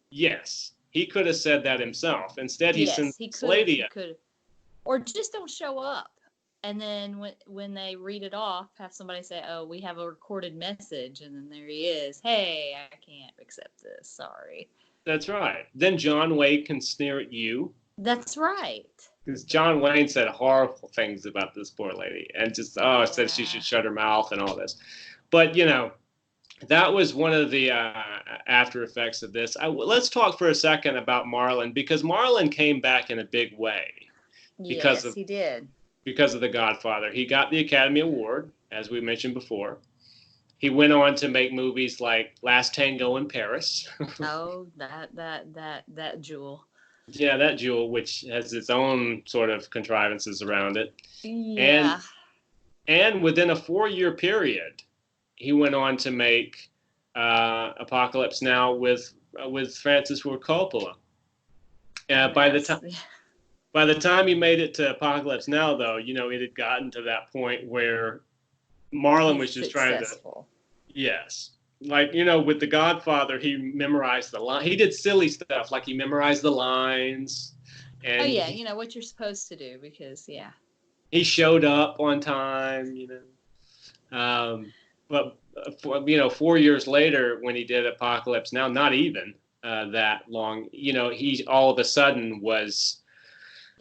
Yes, he could have said that himself. Instead, he Yes, sent he this could have. lady. He could have. Or just don't show up. And then when they read it off, have somebody say, "Oh, we have a recorded message," and then there he is. Hey, I can't accept this. Sorry. That's right. Then John Wayne can sneer at you, That's right. because John Wayne said horrible things about this poor lady, and just said she Yeah. should shut her mouth and all this. But that was one of the after effects of this. Let's talk for a second about Marlon, because Marlon came back in a big way because Yes, of he did. The Godfather. He got the Academy Award, as we mentioned before. He went on to make movies like Last Tango in Paris. Oh, that jewel. Yeah, that jewel, which has its own sort of contrivances around it. And Yeah. and within a 4-year period, he went on to make Apocalypse Now with Francis Ford Coppola. A By the mess. time by the time he made it to Apocalypse Now, though, it had gotten to that point where Marlon He's was just trying to. successful. Yes. Like, with The Godfather, he memorized the line. He did silly stuff, like he memorized the lines, Oh and yeah, you know what you're supposed to do because yeah. he showed up on time, but 4 years later, when he did Apocalypse Now, not even that long, he all of a sudden was,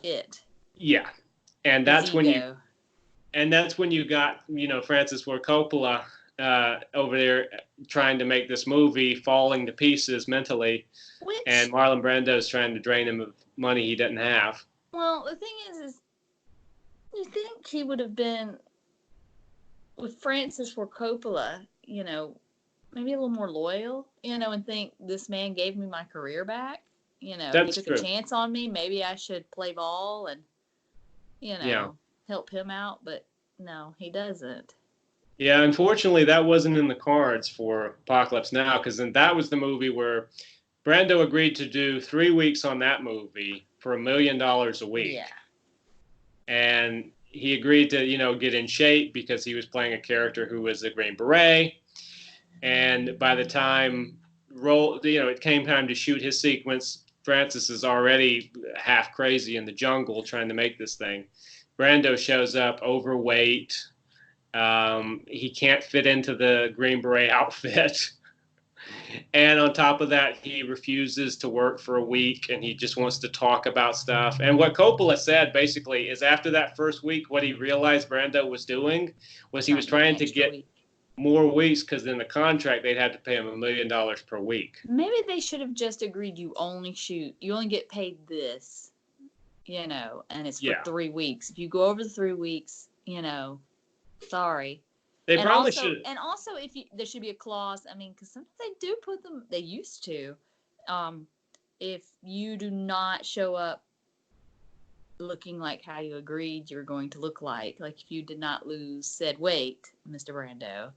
It. yeah. And His that's when you ego. and that's when you got Francis Ford Coppola over there trying to make this movie, falling to pieces mentally, and Which, Marlon Brando's trying to drain him of money he didn't have. well, the thing is you think he would have been with Francis Ford Coppola, maybe a little more loyal, and think this man gave me my career back. He That's took a true. chance on me. Maybe I should play ball and, Yeah. help him out. But no, he doesn't. Yeah, unfortunately, that wasn't in the cards for Apocalypse Now, because then that was the movie where Brando agreed to do 3 weeks on that movie for $1 million a week. Yeah. And he agreed to, get in shape because he was playing a character who was a Green Beret. And by the time it came time to shoot his sequence, Francis is already half crazy in the jungle trying to make this thing. Brando shows up overweight. He can't fit into the Green Beret outfit. And on top of that, he refuses to work for a week, and he just wants to talk about stuff. And what Coppola said basically is, after that first week, what he realized Brando was doing was he was trying to get more weeks, because in the contract they'd had to pay him $1 million per week. Maybe they should have just agreed you only get paid this, and it's for 3 weeks. If you go over the 3 weeks, sorry. They probably should. And also, there should be a clause. I mean, because sometimes they do put them. They used to. If you do not show up looking like how you agreed you're going to look like if you did not lose said weight, Mr. Brando,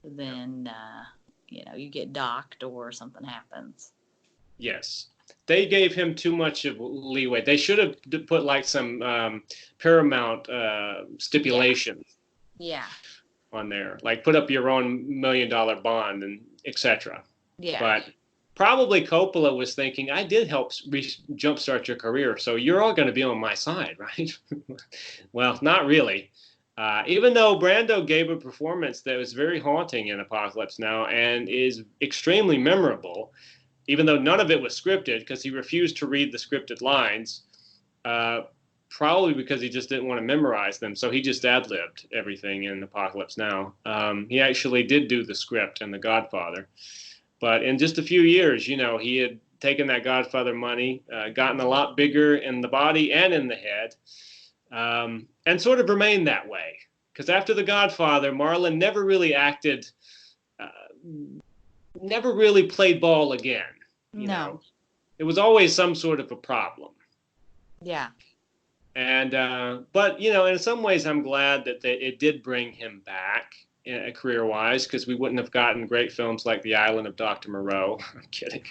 then you get docked or something happens. Yes. They gave him too much of leeway. They should have put like some Paramount stipulations Yeah. on there, like put up your own $1 million bond and etc. Yeah. But probably Coppola was thinking, I did help jumpstart your career, so you're all going to be on my side, right? Well, not really. Even though Brando gave a performance that was very haunting in Apocalypse Now and is extremely memorable, even though none of it was scripted because he refused to read the scripted lines, probably because he just didn't want to memorize them. So he just ad-libbed everything in Apocalypse Now. He actually did do the script in The Godfather. But in just a few years, he had taken that Godfather money, gotten a lot bigger in the body and in the head, and sort of remained that way. Because after The Godfather, Marlon never really acted, never really played ball again. No. It was always some sort of a problem. Yeah. And but in some ways, I'm glad that it did bring him back career-wise, because we wouldn't have gotten great films like The Island of Dr. Moreau. I'm kidding.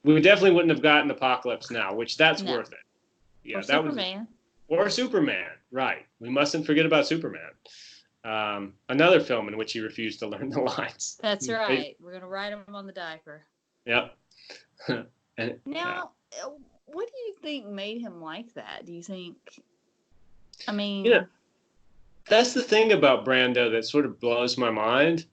We definitely wouldn't have gotten Apocalypse Now, which that's worth it. Yeah, or Superman. Or Superman, right? We mustn't forget about Superman. Another film in which he refused to learn the lines. That's right. We're gonna write him on the diaper. Yep. Now, what do you think made him like that? Do you think? I mean, that's the thing about Brando that sort of blows my mind.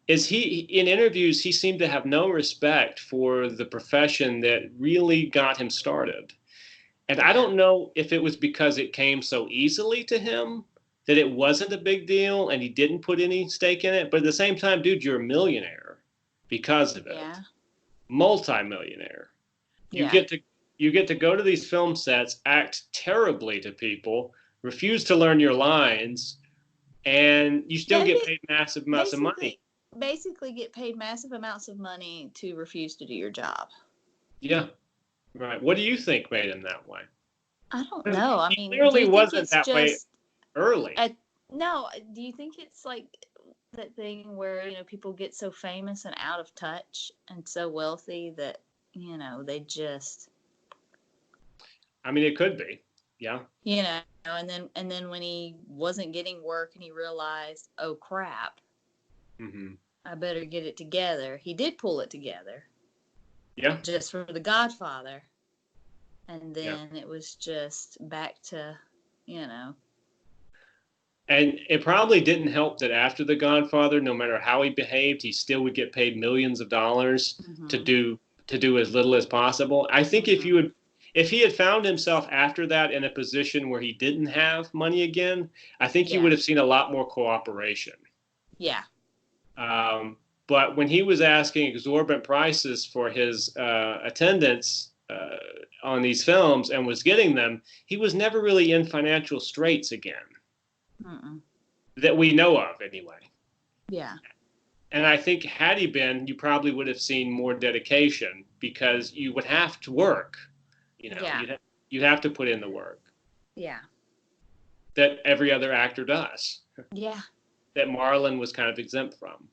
Is he in interviews he seemed to have no respect for the profession that really got him started, and I don't know if it was because it came so easily to him that it wasn't a big deal and he didn't put any stake in it. But at the same time, dude, you're a millionaire because of it. Yeah. Multi-millionaire. You get to go to these film sets, act terribly to people, refuse to learn your lines, and you still get paid massive amounts of money. Basically get paid massive amounts of money to refuse to do your job. Yeah. Right. What do you think made him that way? I don't know. I mean, clearly wasn't that way early. No, do you think it's like that thing where, people get so famous and out of touch and so wealthy that, they just... I mean, it could be. Yeah. And then when he wasn't getting work and he realized, oh, crap, I better get it together. He did pull it together. Yeah. Just for The Godfather. And then it was just back to, And it probably didn't help that after The Godfather, no matter how he behaved, he still would get paid millions of dollars to do as little as possible. I think if he had found himself after that in a position where he didn't have money again, I think you would have seen a lot more cooperation. Yeah. But when he was asking exorbitant prices for his attendance on these films and was getting them, he was never really in financial straits again. That we know of, anyway. Yeah. And I think had he been, you probably would have seen more dedication because you would have to work. You'd have to put in the work. Yeah. That every other actor does. Yeah. That Marlon was kind of exempt from.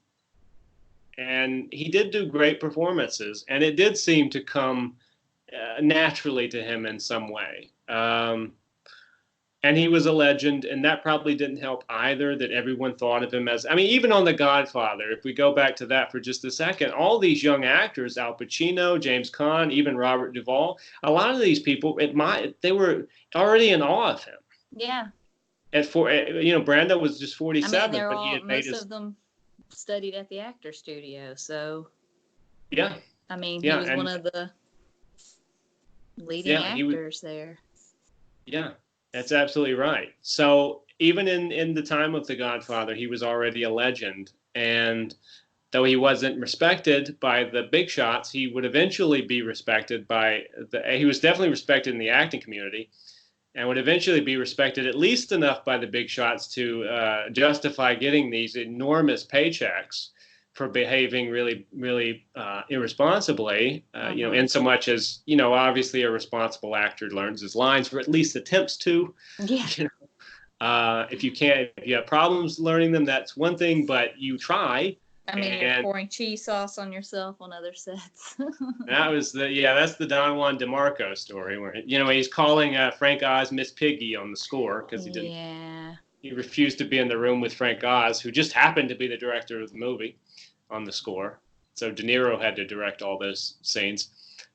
And he did do great performances, and it did seem to come naturally to him in some way. And he was a legend, and that probably didn't help either, that everyone thought of him as... I mean, even on The Godfather, if we go back to that for just a second, all these young actors, Al Pacino, James Caan, even Robert Duvall, a lot of these people, they were already in awe of him. Yeah. Brando was just 47, but he had made most of them studied at the actor studio, so... Yeah. I mean, he was one of the leading actors there. Yeah. That's absolutely right. So even in the time of The Godfather, he was already a legend. And though he wasn't respected by the big shots, he would eventually be respected he was definitely respected in the acting community and would eventually be respected at least enough by the big shots to justify getting these enormous paychecks for behaving really, really irresponsibly, in so much as, obviously a responsible actor learns his lines or at least attempts to. Yeah. If you have problems learning them, that's one thing, but you try. I mean, you're And pouring cheese sauce on yourself on other sets. that's the Don Juan DeMarco story where, he's calling Frank Oz Miss Piggy on the score because Yeah. he refused to be in the room with Frank Oz, who just happened to be the director of the movie on the score. So De Niro had to direct all those scenes.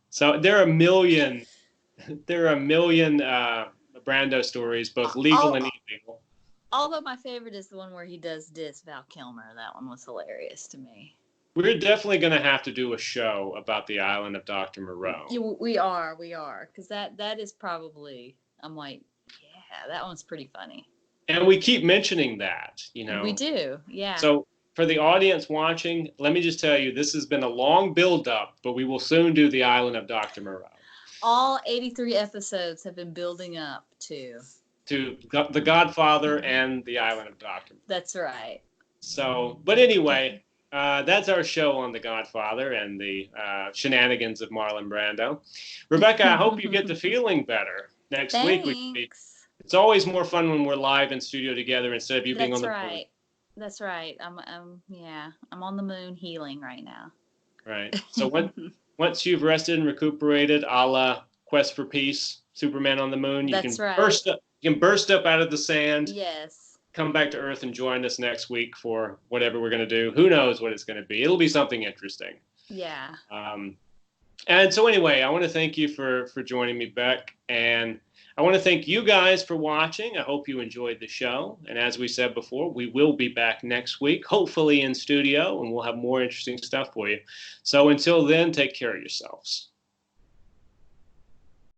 So there are a million Brando stories, both legal and illegal. Although my favorite is the one where he does diss Val Kilmer. That one was hilarious to me. We're definitely going to have to do a show about the island of Dr. Moreau. We are, because that is probably, I'm like, yeah, that one's pretty funny. And we keep mentioning that, We do, yeah. So for the audience watching, let me just tell you, this has been a long build-up, but we will soon do the island of Dr. Moreau. All 83 episodes have been building up to The Godfather and the island of Dr. Moreau. That's right. So, but anyway, that's our show on The Godfather and the shenanigans of Marlon Brando. Rebecca, I hope you get to feeling better next Thanks. week. It's always more fun when we're live in studio together instead of you being on the moon. That's right. I'm on the moon healing right now. Right. So once you've rested and recuperated, a la Quest for Peace, Superman on the Moon, you can burst up out of the sand. Yes. Come back to Earth and join us next week for whatever we're going to do. Who knows what it's going to be? It'll be something interesting. Yeah. And so anyway, I want to thank you for joining me, Beck, and I want to thank you guys for watching. I hope you enjoyed the show. And as we said before, we will be back next week, hopefully in studio, and we'll have more interesting stuff for you. So until then, take care of yourselves.